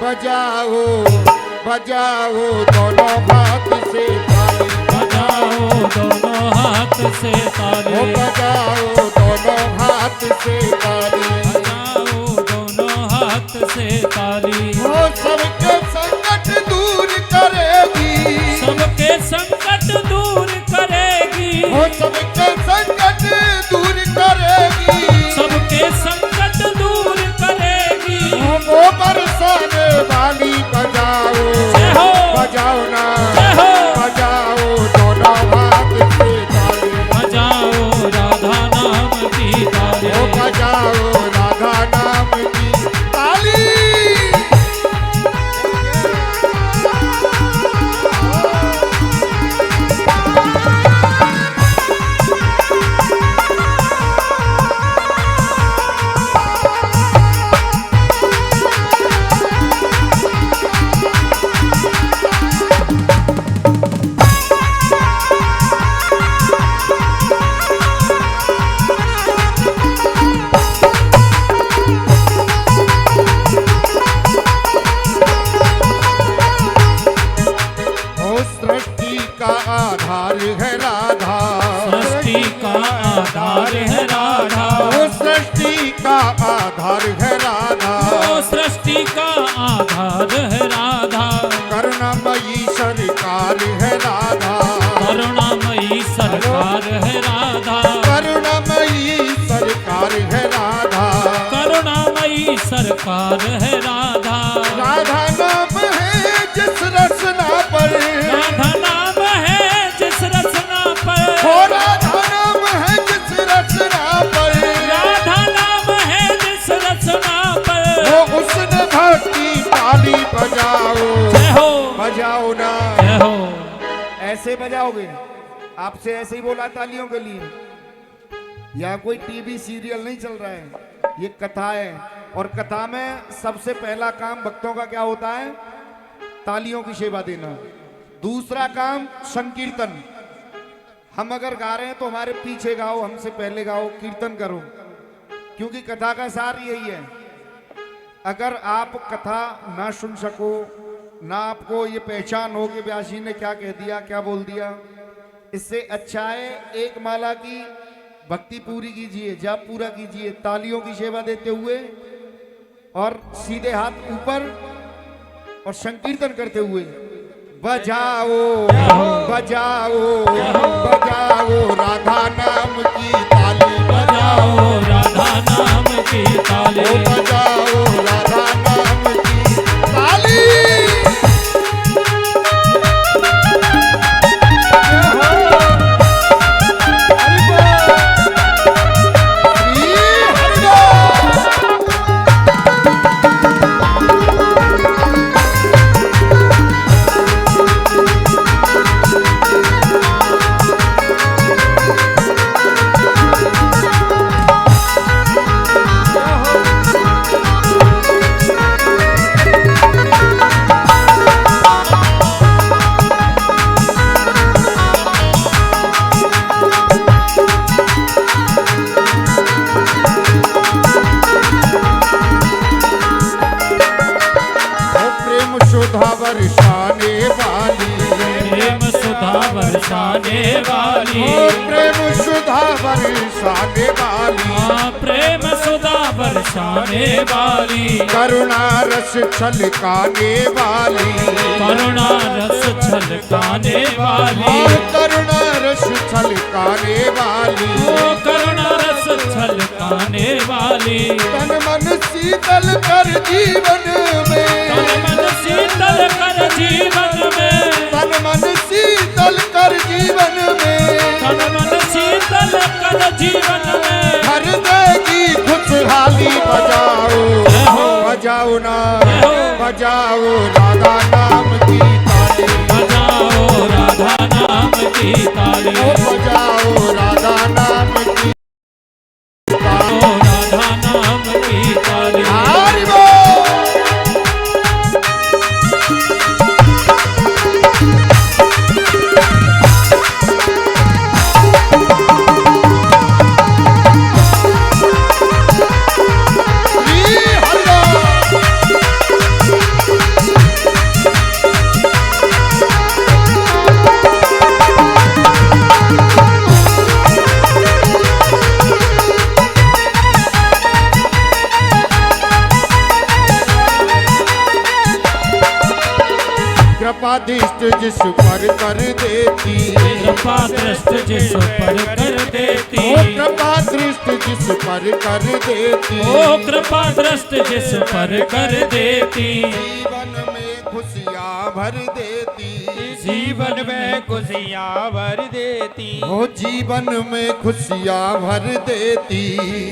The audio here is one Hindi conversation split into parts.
बजाओ बजाओ दोनों हाथ से ताली, बजाओ दोनों हाथ से ताली, ओ बजाओ दोनों हाथ से ताली, बजाओ दोनों हाथ से ताली। वो सबके संकट दूर करेगी, सबके संकट दूर करेगी, वो सबके संकट दूर करेगी, सबके संकट दूर करेगी। वो बरसाने वाली बजाओ जय हो, बजाओ ना जय हो, बजाओ दोनों हाथ से ताली, बजाओ राधा नाम की ताली, ओ बजाओ राधा नाम की ताली। सृष्टि का आधार है राधा, सृष्टि का आधार है राधा, वो सृष्टि का आधार है राधा, वो सृष्टि का आधार है राधा। करुणामयी सरकार है राधा, करुणामयी सरकार है राधा, करुणामयी सरकार है राधा, करुणामयी सरकार है राधा। राधा नाम है जिस रचना पर, राधा नाम है जिस रचना पर, हो राधा नाम है जिस रचना पर, राधा नाम है जिस रचना पर, वो उसने भक्ति ताली बजाओ जय हो, बजाओ ना। जय हो। ऐसे बजाओगे, आपसे ऐसे ही बोला तालियों के लिए। या कोई टीवी सीरियल नहीं चल रहा है, ये कथा है, और कथा में सबसे पहला काम भक्तों का क्या होता है? तालियों की सेवा देना। दूसरा काम संकीर्तन। हम अगर गा रहे हैं तो हमारे पीछे गाओ, हमसे पहले गाओ, कीर्तन करो, क्योंकि कथा का सार यही है। अगर आप कथा ना सुन सको, ना आपको ये पहचान हो कि व्यासी ने क्या कह दिया, क्या बोल दिया, इससे अच्छा है एक माला की भक्ति पूरी कीजिए, जाप पूरा कीजिए, तालियों की सेवा देते हुए, और सीधे हाथ ऊपर और संकीर्तन करते हुए बजाओ बजाओ बजाओ राधा नाम की ताली, बजाओ राधा नाम की ताली, ओ बजाओ राधा नाम की ताली। सुधा बरसाने वाली, प्रेम सुधा बरसाने वाली, प्रेम सुधा बरसाने वाली, प्रेम सुधा बरसाने वाली, करुणा रस छलकाने वाली, करुणा रस छलकाने वाली, करुणा रस छलकाने वाली, करुणा रस छलकाने वाली। तन मन शीतल कर जीवन में, तन मन शीतल कर जीवन में, तन मन शीतल कर जीवन में, तन मन शीतल कर जीवन में, भर देगी खुशहाली। बजाओ बजाओ ना बजाओ राधा नाम की ताली, बजाओ राधा नाम की ताली, बजाओ राधा नाम की बजाओ राधा नाम की ताली। हरि बोल। श्री हरि बोल। कृपा दृष्ट जिस पर कर देती, कृपा दृष्ट जिस पर कर देती, ओ कृपा दृष्ट जिस पर कर देती, ओ कृपा दृष्ट जिस पर कर देती, जीवन में खुशियाँ भर देती, जीवन में खुशियाँ भर देती, ओ जीवन में खुशियाँ भर देती,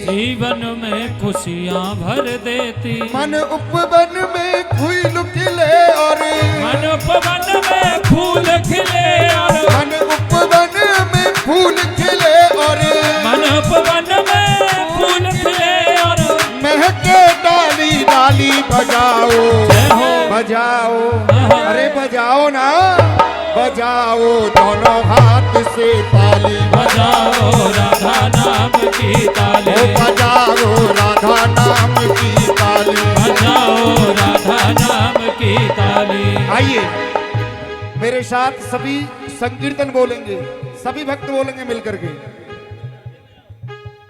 जीवन में खुशियाँ भर देती, मन उपवन में फूल खिले और मन उपवन में फूल खिले और मन उपवन में फूल खिले और मन उपवन में फूल खिले और महके डाली डाली बजाओ जय हो बजाओ, अरे बजाओ ना, बजाओ दोनों हाथ से ताली, बजाओ राधा नाम की ताली, ओ बजाओ राधा नाम की ताली। बजाओ राधा नाम की ताली। आइए मेरे साथ सभी संकीर्तन बोलेंगे, सभी भक्त बोलेंगे मिलकर के।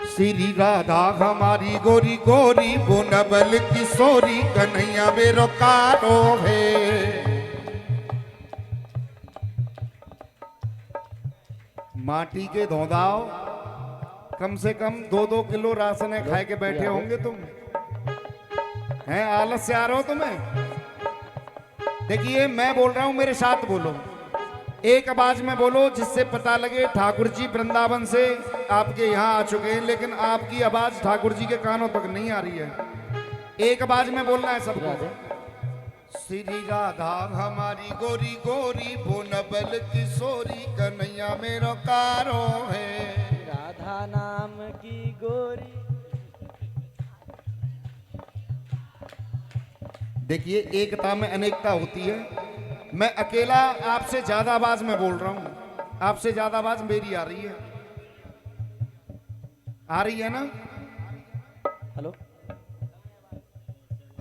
श्री राधा हमारी गोरी गोरी वो नबल किशोरी कन्हैया मेरो कारो है। माटी के धोदाओ कम से कम 2-2 किलो राशन है खाए के बैठे होंगे तुम, हैं आलस से आ रहे हो तुम्हें। देखिए मैं बोल रहा हूं, मेरे साथ बोलो, एक आवाज में बोलो जिससे पता लगे ठाकुर जी वृंदावन से आपके यहाँ आ चुके हैं, लेकिन आपकी आवाज ठाकुर जी के कानों तक नहीं आ रही है। एक आवाज में बोलना है सबको। श्री राधा हमारी गोरी गोरी वो नबल किशोरी कन्हैया मेरो कारो है। राधा नाम की गोरी। देखिए एकता में अनेकता होती है। मैं अकेला आपसे ज्यादा आवाज में बोल रहा हूं, आपसे ज्यादा आवाज मेरी आ रही है, आ रही है ना? हेलो,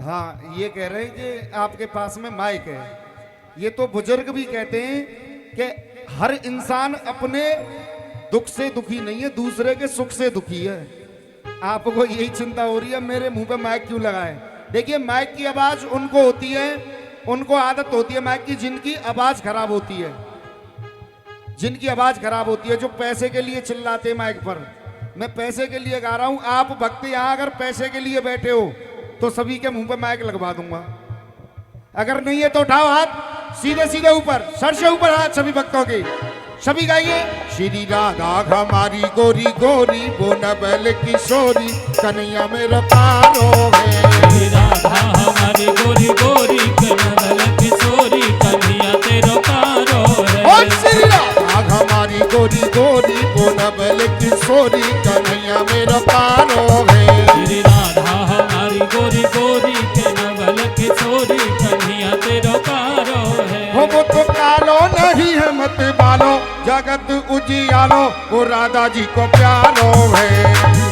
हाँ ये कह रहे हैं कि आपके पास में माइक है। ये तो बुजुर्ग भी कहते हैं कि हर इंसान अपने दुख से दुखी नहीं है, दूसरे के सुख से दुखी है। आपको यही चिंता हो रही है मेरे मुंह पे माइक क्यों लगाए। देखिए माइक की आवाज उनको होती है, उनको आदत होती है माइक की, जिनकी आवाज खराब होती है, जिनकी आवाज खराब होती है, जो पैसे के लिए चिल्लाते हैं माइक पर। मैं पैसे के लिए गा रहा हूं, आप भक्त यहां अगर पैसे के लिए बैठे हो तो सभी के मुंह पे माइक लगवा दूंगा। अगर नहीं है तो उठाओ हाथ सीधे सीधे ऊपर, सर से ऊपर हाथ सभी भक्तों के, सभी गाइए। श्री राधा हमारी गोरी गोरी वो नबल किशोरी कन्हैया मेरो कारो है। श्री राधा हमारी गोरी गोरी कन्हैया किशोरी कन्हैया तेरो कारो है। और श्री राधा हमारी गोरी गोरी वो नबल किशोरी कन्हैया मेरो कारो है। श्री राधा हमारी गोरी गोरी कन्हैया किशोरी कन्हैया तेरो कारो है। हो वो तो कालो नहीं है मत बालो जगत उजियालो वो राधा जी को प्यारो है।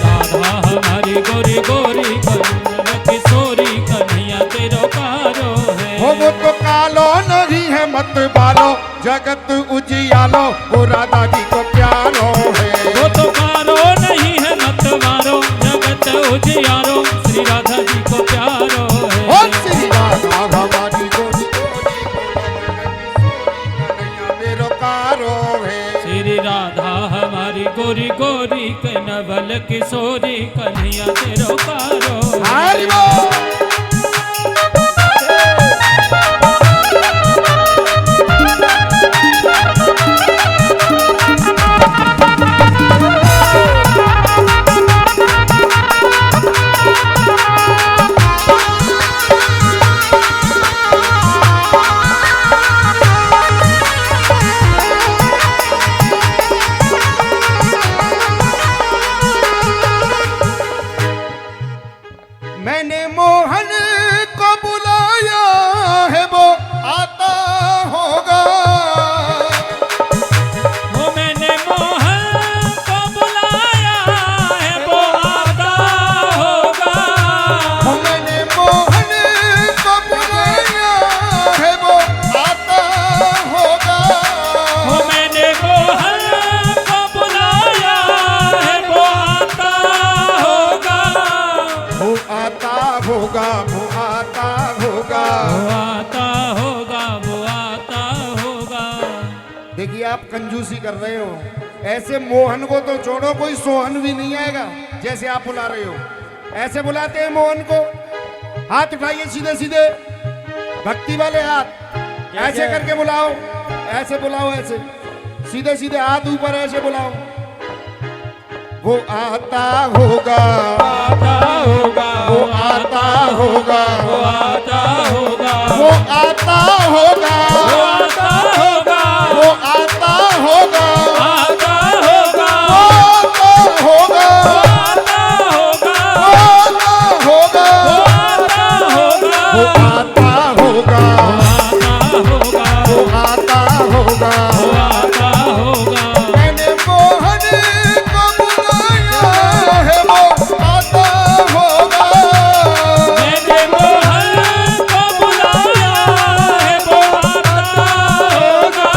राधा हमारी गोरी गोरी कन्हैया किशोरी कन्हैया तेरो कारो है। हो वो तो कालो नहीं है मत बालो जगत उजियालो वो राधा जी को प्यारो है। वो तो कारो नहीं है मत मारो जगत उजियारो श्री राधा जी को प्यारो है। और श्री राधा हमारी गोरी गोरी कन्हैया मेरो कारो है। श्री राधा हमारी गोरी गोरी कन्हैया किशोरी कन्हैया तेरो कारो है। हरि बोल। आप कंजूसी कर रहे हो। ऐसे मोहन को तो छोड़ो, कोई सोहन भी नहीं आएगा जैसे आप बुला रहे हो। ऐसे बुलाते हैं मोहन को, हाथ उठाइए सीधे सीधे, भक्ति वाले हाथ ऐसे करके बुलाओ, ऐसे बुलाओ, ऐसे सीधे सीधे हाथ ऊपर ऐसे बुलाओ। वो आता होगा, आता होगा, वो आता होगा, वो आता होगा, वो आता होगा, वो आता होगा, वो आता होगा, आता होगा, वो आता होगा, आता होगा, वो आता होगा, वो आता होगा, वो आता होगा, वो आता होगा। मैंने मोहन को बुलाया है, वो आता होगा। मैंने मोहन को बुलाया है, वो आता होगा।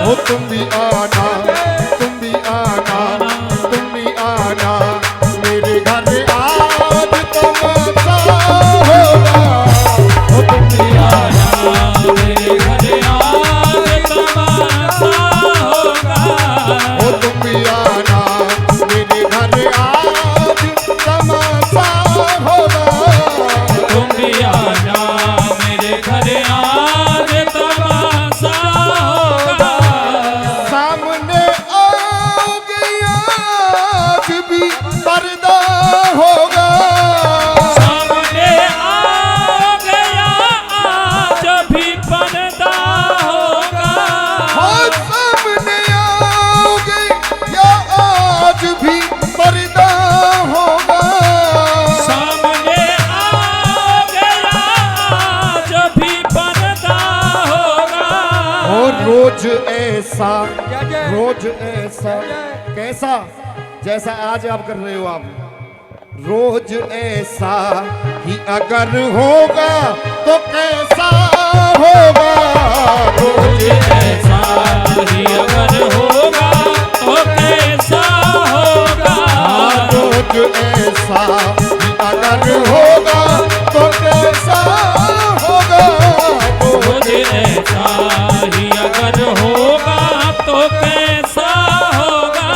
हो तुम भी आना, तुम भी आना, तुम भी आना, मेरे घर आज तमाशा होगा। हो तुम भी आना, मेरे घर आज तमाशा होगा। हो तुम भी आना, मेरे घर आज तमाशा होगा। तुम भी आना, मेरे घर आज तमाशा होगा। सामने आओगे आज भी पर्दा होगा। सामने आ गया आज भी पर्दा होगा। हो सामने आओगे या आज भी पर्दा होगा। सामने आ गया आज भी पर्दा होगा। और रोज ऐसा, रोज ऐसा, कैसा, जैसा आज आप कर रहे हो, आप रोज ऐसा ही अगर होगा तो कैसा होगा। रोज ऐसा ही अगर होगा तो कैसा होगा। रोज ऐसा ही अगर होगा तो कैसा होगा। रोज ऐसा ही अगर होगा तो कैसा होगा।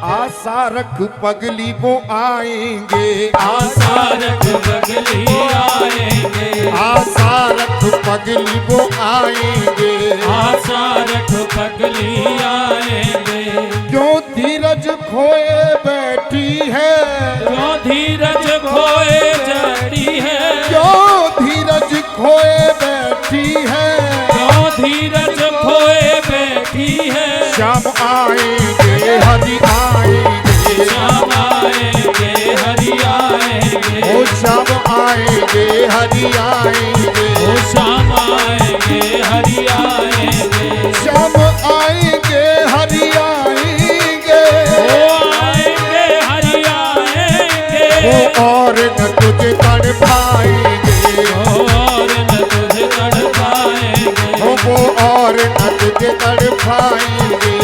आशा रख पगली वो आएंगे, आशा रख पगली आएंगे। आशा रख पगली वो आएंगे। आशा रख पगली आएंगे। क्यों धीरज खोए बैठी है, क्यों धीरज खोए जाती है। क्यों धीरज खोए बैठी है। क्यों धीरज खोए बैठी है। श्याम आएंगे हरि आएंगे, श्याम आएंगे हरि आएंगे। ओ श्याम आएंगे हरि आएंगे। ओ श्याम आएंगे हरि आएंगे। श्याम आएंगे हरि आएंगे। ओ आएंगे हरि आएंगे। वो और न तुझे तड़ पाएंगे, और न तुझे तड़ पाएंगे। वो और न तुझे तड़ पाएंगे।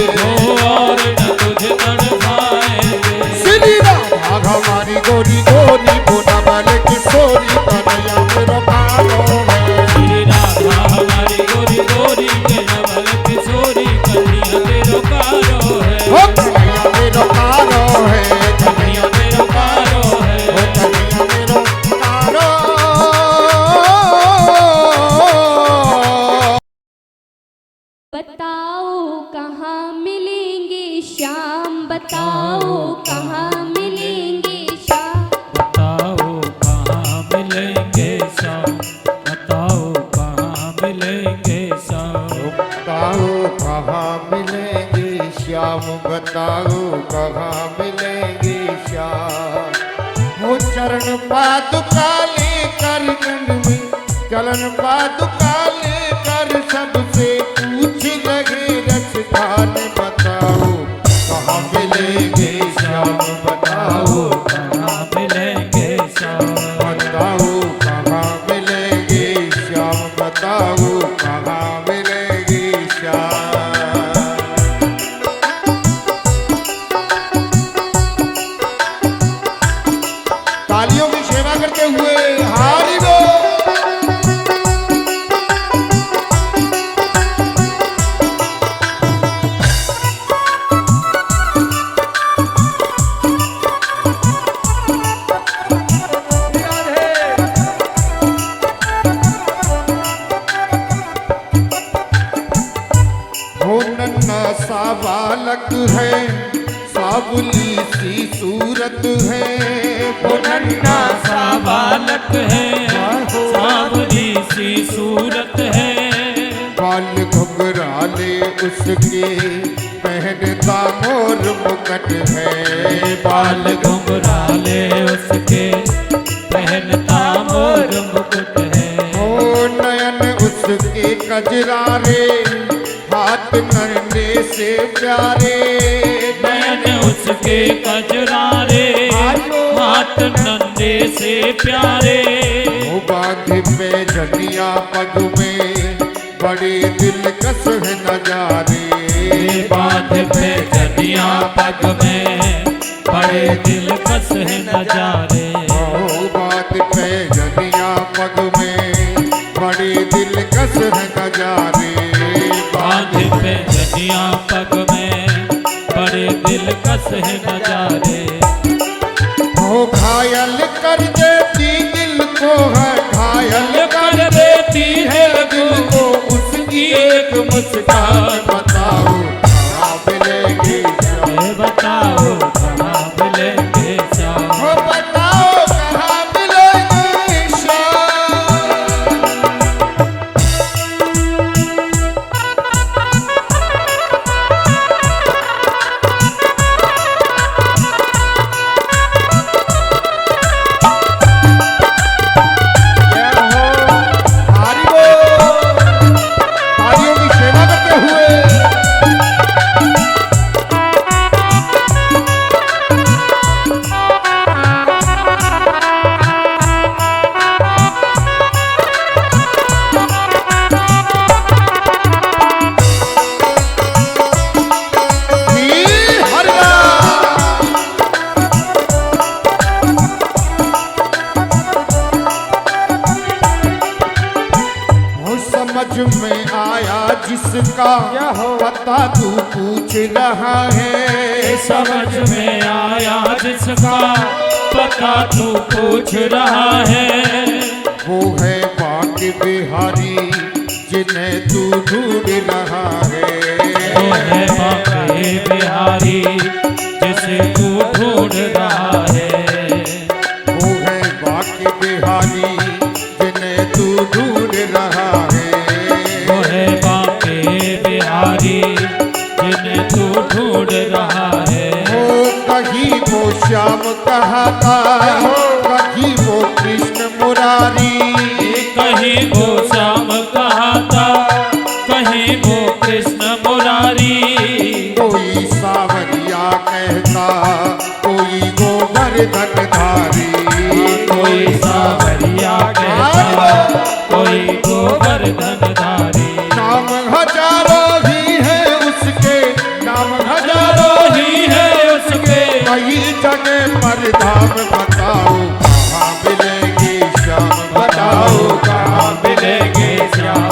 और न तुझे तड़ पाएंगे। श्री राधा हमारी गोरी गोरी बोना वाले किशोरी कन्हैया मेरा पालो है। श्री राधा हमारी गोरी गोरी के नवल किशोरी कन्हैया तेरो कारो है। हो कन्हैया मेरा पालो है, कन्हैया तेरो कारो है। हो कन्हैया मेरा पालो। बताओ कहाँ मिलेंगे श्याम, बताओ कहाँ मिलेंगे श्याम। बताओ कहाँ मिलेंगे शाम। बताओ कहाँ मिलेंगे शाम। बताओ कहाँ मिलेंगे श्याम, बताओ कहाँ मिलेंगे श्याम। हो चरण पादुका लेकर गन में, चरण पादुका लेकर सबसे पूछ लगे रसदान। बताओ कहाँ मिलेंगे श्याम, बताओ कहाँ मिलेंगे शाम। बताओ कहाँ मिलेंगे श्याम, बताओ कहाँ मिलेंगे श्याम। तालियों की सेवा करते हुए हारी बोल। बालक है, सांवली सी सूरत है। बाल घुंघराले उसके पहनता मोर मुकुट है। बाल घुंघराले उसके पहनता मोर मुकुट है। ओ नयन उसके कजरारे, हाथ नन्हे से प्यारे। नयन उसके कजरारे, हाथ नन्हे से प्यारे। वो बांधे पे जनिया पग में, बड़े दिलकश है नजारे। बांध पे जनिया पग में, बड़े दिलकश है नजारे। ओ बांध पे जनिया पग में, बड़े दिलकश है नजारे। बांध पे जनिया पग में, बड़े दिलकश है नजारे। ओ घायल कर देती दिल को है, घायल कर देती है दिल को उसकी एक मुस्कान। बताओ कहाँ मिलेगी शाम? ये बताओ कहाँ मिलेंगे शाम? ओ बताओ कहाँ मिलेगी शाम? हरि बोल। तालियों की सेवा करते हुए समझ में आया जिसका पता तू पूछ रहा है। समझ में आया जिसका पता तू पूछ रहा है। वो है बांके बिहारी जिन्हें तू ढूंढ रहा है। वो है बांके बिहारी जिसे तू ढूंढ रहा है। वो है बांके बिहारी जिन्हें तू ढूंढ रहा है। वो है बांके बिहारी जिन्हें तू ढूंढ रहा है। वो कहीं वो श्याम कहता, कहीं वो कृष्ण मुरारी। कहीं वो श्याम कहता, कहीं वो कृष्ण मुरारी। कोई सावरिया कहता, कोई गोवर्धन धारी। कोई सावरिया कहता, कोई गोवर्धन धारी। नाम हजारों ही है उसके, नाम हजारों ही है उसके। कई जगह पर धाम। बताओ कहाँ मिलेगी श्याम? बताओ कहाँ मिलेंगे श्याम?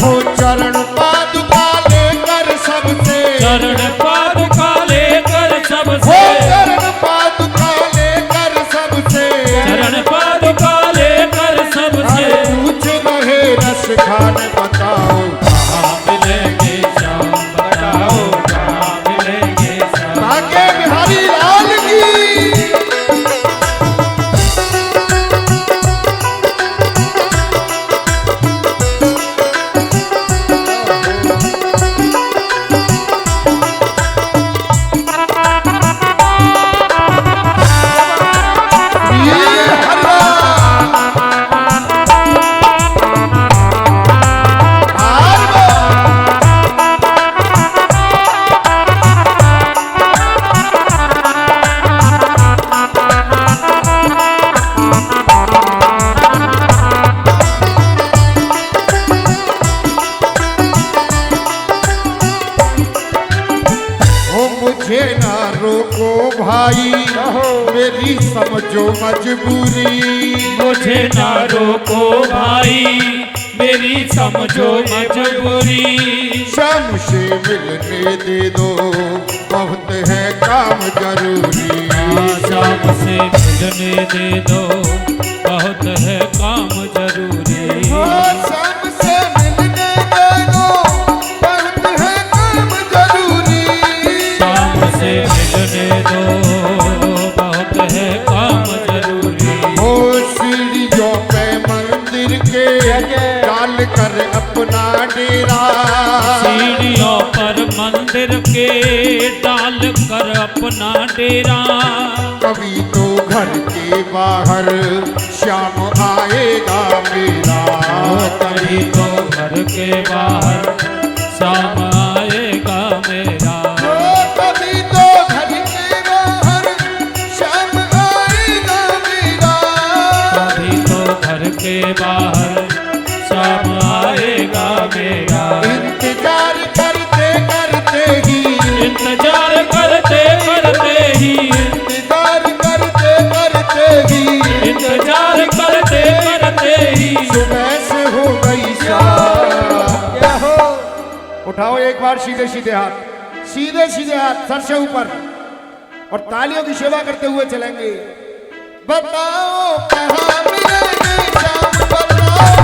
हो चरण पादुका लेकर सबसे, चरण पादुका लेकर हो सबसे। चरण पादुका लेकर सबसे। चरण पादुका लेकर सबसे। पूछ रहे रस खान। बताओ कहाँ मिलेंगे श्याम? बताओ कहाँ मिलेंगे श्याम? बांके बिहारी लाल की। मुझे ना रोको भाई, मेरी समझो मजबूरी। मुझे ना रोको भाई, मेरी समझो मजबूरी। शाम से मिलने दे दो, बहुत है काम जरूरी। शाम से मिलने दे दो, बहुत है काम जरूरी। शाम से मिलने दे दो, बहुत है काम जरूरी। शाम से मिलने दो, बहुत है काम जरूरी। हो सीढ़ियों डाल कर अपना डेरा। सीढ़ियों पर मंदिर के डाल कर अपना डेरा। कभी तो घर के बाहर शाम आएगा मेरा। कभी तो घर के बाहर शाम आएगा मेरा। कभी तो घर के बाहर शाम आएगा मेरा। कभी तो घर के बाहर शाम आएगा मेरा। इंतजार करते करते ही, इंतजार करते करते ही, इंतजार करते करते ही, इंतजार करते करते ही सुबह से हो गई शाम। क्या हो? उठाओ एक बार सीधे सीधे हाथ, सीधे सीधे हाथ सर से ऊपर, और तालियों की सेवा करते हुए चलेंगे। बताओ कहाँ मिलेंगे शाम, बताओ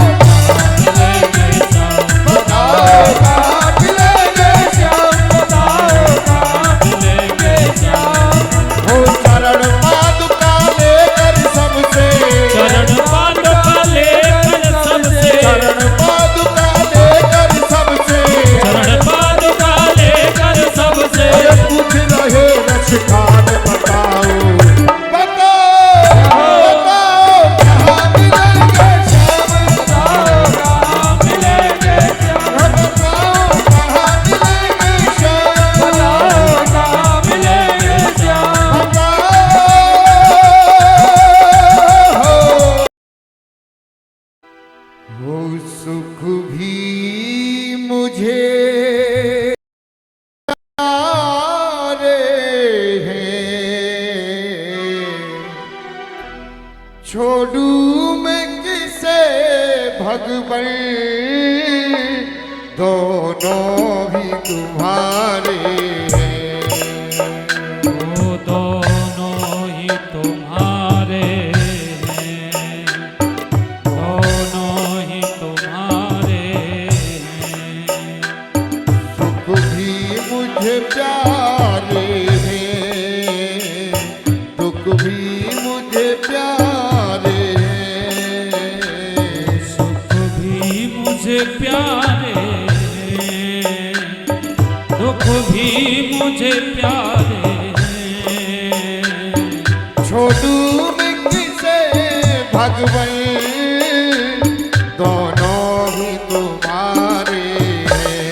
मिलेंगे शाम, बताओ कहाँ मिलेंगे शाम, बताओ कहाँ मिलेंगे शाम। हो चरण पादुका लेकर सबसे, चरण पादुका लेकर सबसे, चरण पादुका लेकर सबसे, चरण पादुका लेकर सबसे। अरे पूछ रहे रक्षकान बताओ, बताओ बताओ कहाँ मिलेंगे श्याम, बताओ कहाँ मिलेंगे श्याम, बताओ कहाँ मिलेंगे श्याम, बताओ कहाँ मिलेंगे श्याम। वो सुख भी मुझे प्यारे हैं, छोड़ू मैं किसे भगवन, दोनों ही तुम्हारे हैं। वो दोनों ही तुम्हारे हैं, दोनों ही तुम्हारे हैं। सुख भी मुझे प्यारे हैं, दुख भी मुझे प्यारे हैं। सुख भी मुझे प्यारे हैं, दुख भी मुझे प्यारे हैं। छोड़ू मैं किसे भगवन, दोनों ही तुम्हारे हैं।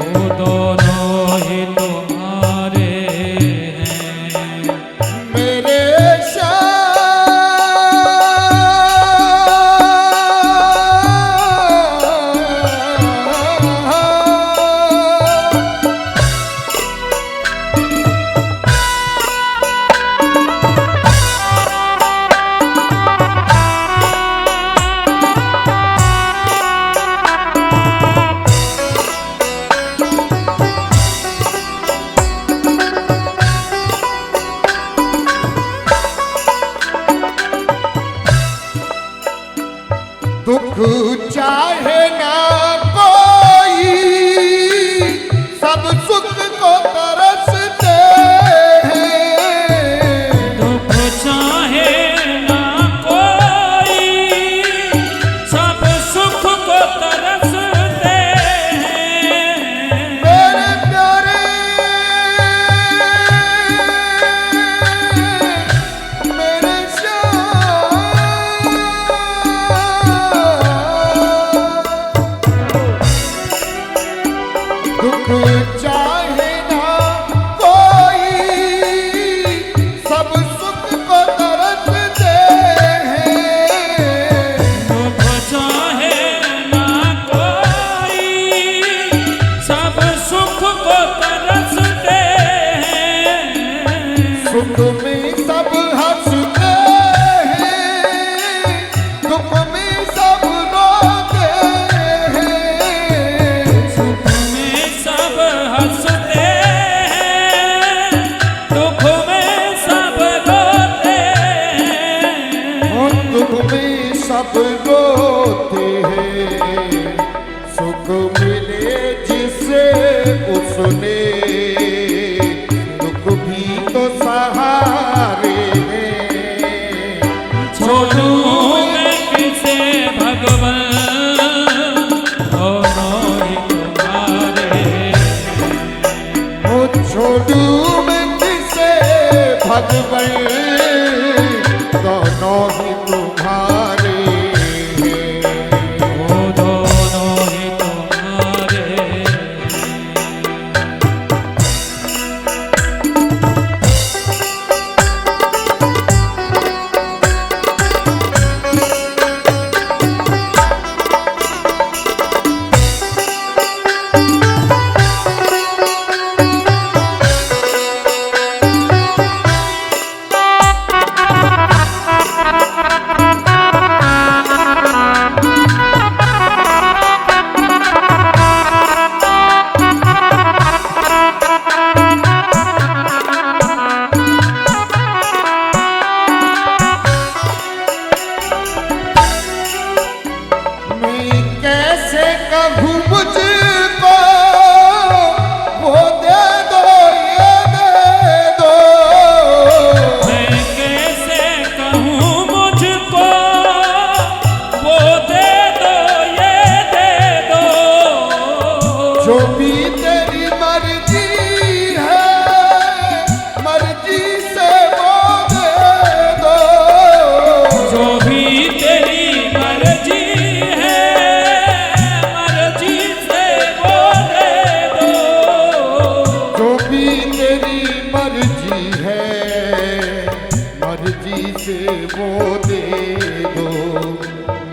वो दोनों ही तुम्हारे हैं। मेरे दुख चाहे ना कोई, सब सुख को तरसते हैं। दुख चाहे ना कोई, सब सुख को तरसते हैं। मेरे प्यारे, मेरे श्याम, दुख चाहे ना कोई, सब सुख को तरसते हैं। दुख चाहे ना कोई, सब सुख को तरसते हैं। सुख में सब हंसते हैं, दुख में सब रोते हैं। सुख में सब हंसते हैं, दुख में सब रोते हैं। और दुख में सब रोते हैं। सुख मिले जिसे उसने, दुख भी तो सहारे हैं। छोड़ू मैं किसे भगवन, भगवान दोनों ही तुम्हारे। ओ छोड़ू मैं किसे भगवान दोनों ही तुम्हारे। वो दोनों ही तुम्हारे। मैं कैसे कहूँ मुझको वो दे दो ये दे दो। मैं कैसे कहूँ मुझको वो दे दो ये दे दो। जो भी तेरी मर्जी है मर्जी से वो दे दो। जो भी तेरी मर्जी है मर्जी से वो दे दो। जो भी तेरी मर्जी है मर्जी से वो दे दो।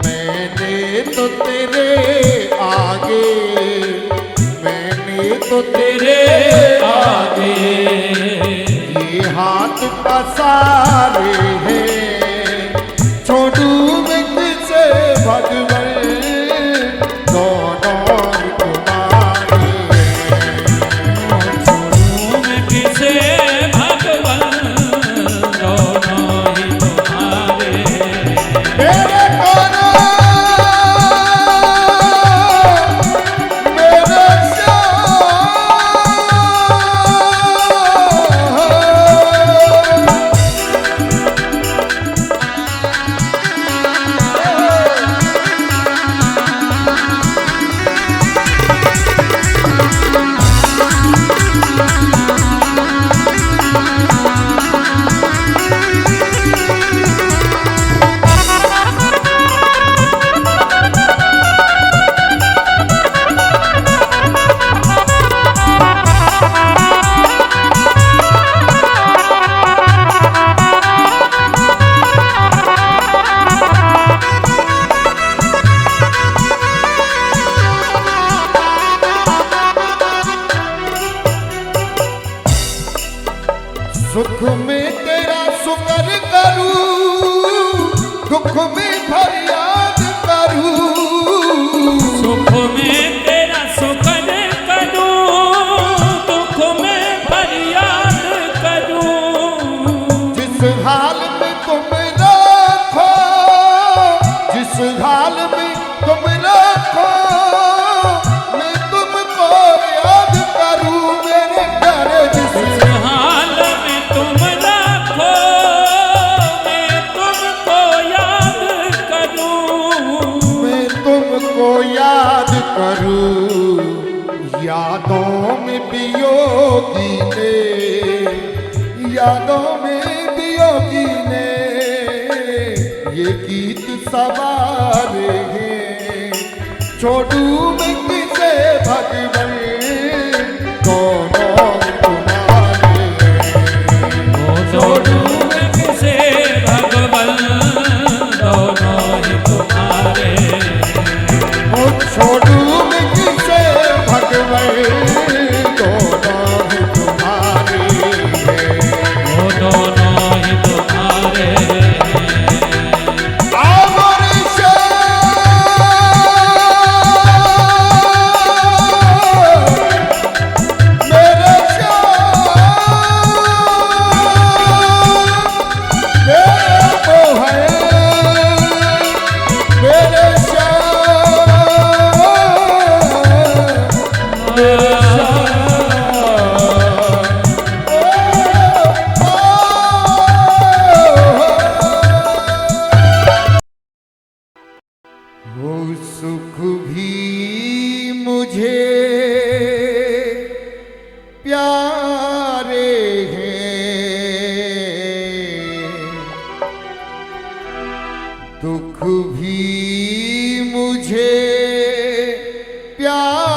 मैंने तो तेरे आगे मैंने तो तेरे आगे ये हाथ पसारे हैं। छोड़ू मैं किसे भगवान दोनों ही तुम्हारे। छोड़ूं मैं किसे भगवान दोनों ही तुम्हारे। मेरे कौनो मेरे श्याम। सुख में तेरा शुक्र करूं दुख में फरियाद करूं। सुख में तेरा शुक्र करूं दुख में फरियाद करूं। जिस हाल में तुम रखो जिस हाल में तुम रखो मैं तुमको याद करूं। मेरे प्यारे जिस हाल में तुम रखो मैं तुमको याद करूं। मैं तुमको याद करूं। यादों में वियोगी ने यादों में वियोगी ने ये गीत सवारे हैं। छोड़ू मैं किसे भगवान दोनों तुम्हारे। छोड़ूं मैं किसे भगवान दोनों ही तुम्हारे। ओ छोड़ू मैं किसे भगवान दोनों ही तुम्हारे। वो दोनों ही तुम्हारे। अमर श्याम वो सुख भी मुझे प्यारे हैं, दुख भी मुझे प्यारे